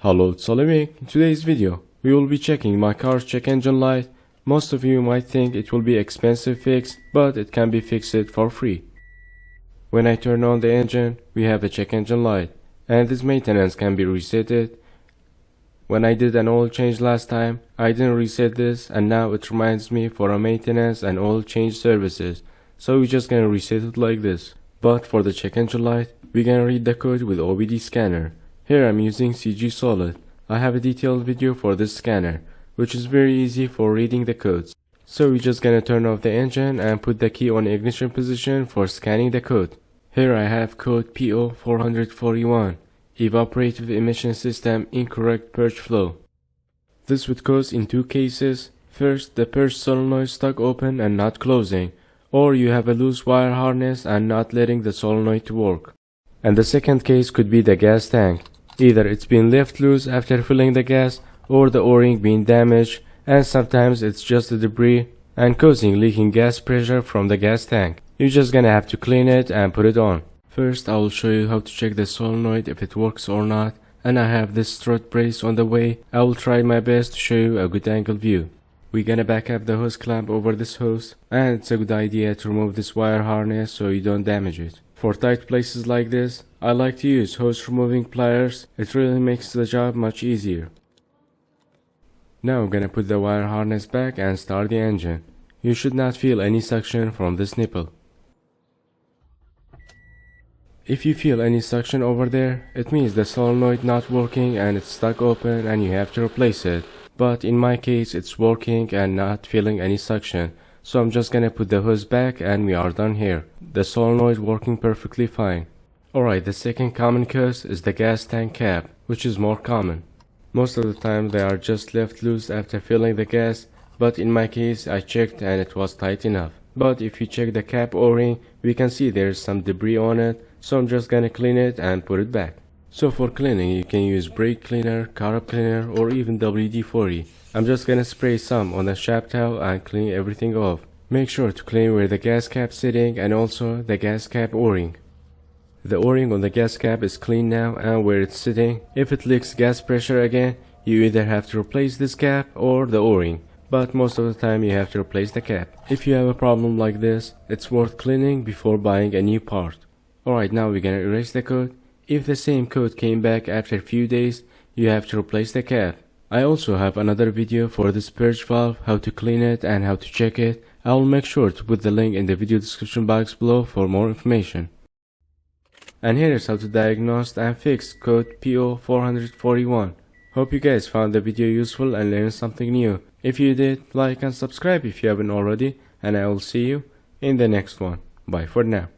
Hello, it's Solenoid. In today's video, we will be checking my car's check engine light. Most of you might think it will be expensive fix, but it can be fixed for free. When I turn on the engine, we have a check engine light, and this maintenance can be resetted. When I did an oil change last time, I didn't reset this, and now it reminds me for a maintenance and oil change services, so we're just gonna reset it like this. But for the check engine light, we're gonna read the code with OBD scanner. Here I'm using CG Solid. I have a detailed video for this scanner, which is very easy for reading the codes. So we're just gonna turn off the engine and put the key on ignition position for scanning the code. Here I have code p0441, evaporative emission system incorrect purge flow. This would cause in two cases. First, the purge solenoid stuck open and not closing, or you have a loose wire harness and not letting the solenoid to work. And the second case could be the gas tank. Either it's been left loose after filling the gas, or the o-ring being damaged, and sometimes it's just the debris and causing leaking gas pressure from the gas tank. You're just gonna have to clean it and put it on. First, I will show you how to check the solenoid if it works or not, and I have this strut brace on the way. I will try my best to show you a good angle view. We're gonna back up the hose clamp over this hose, and it's a good idea to remove this wire harness so you don't damage it. For tight places like this, I like to use hose removing pliers. It really makes the job much easier. Now I'm gonna put the wire harness back and start the engine. You should not feel any suction from this nipple. If you feel any suction over there, it means the solenoid not working and it's stuck open and you have to replace it. But in my case, it's working and not feeling any suction. So I'm just gonna put the hose back and we are done here. The solenoid working perfectly fine. Alright, the second common cause is the gas tank cap, which is more common. Most of the time they are just left loose after filling the gas, but in my case I checked and it was tight enough. But if you check the cap o-ring, we can see there's some debris on it, so I'm just gonna clean it and put it back. So for cleaning, you can use brake cleaner, carb cleaner, or even WD-40. I'm just gonna spray some on the shaft towel and clean everything off. Make sure to clean where the gas cap is sitting and also the gas cap o-ring. The o-ring on the gas cap is clean now, and where it's sitting, if it leaks gas pressure again, you either have to replace this cap or the o-ring. But most of the time you have to replace the cap. If you have a problem like this, it's worth cleaning before buying a new part. Alright, now we're gonna erase the code. If the same code came back after a few days, you have to replace the cap. I also have another video for this purge valve, how to clean it and how to check it. I will make sure to put the link in the video description box below for more information. And here is how to diagnose and fix code p0441. Hope you guys found the video useful and learned something new. If you did, like and subscribe if you haven't already, and I will see you in the next one. Bye for now.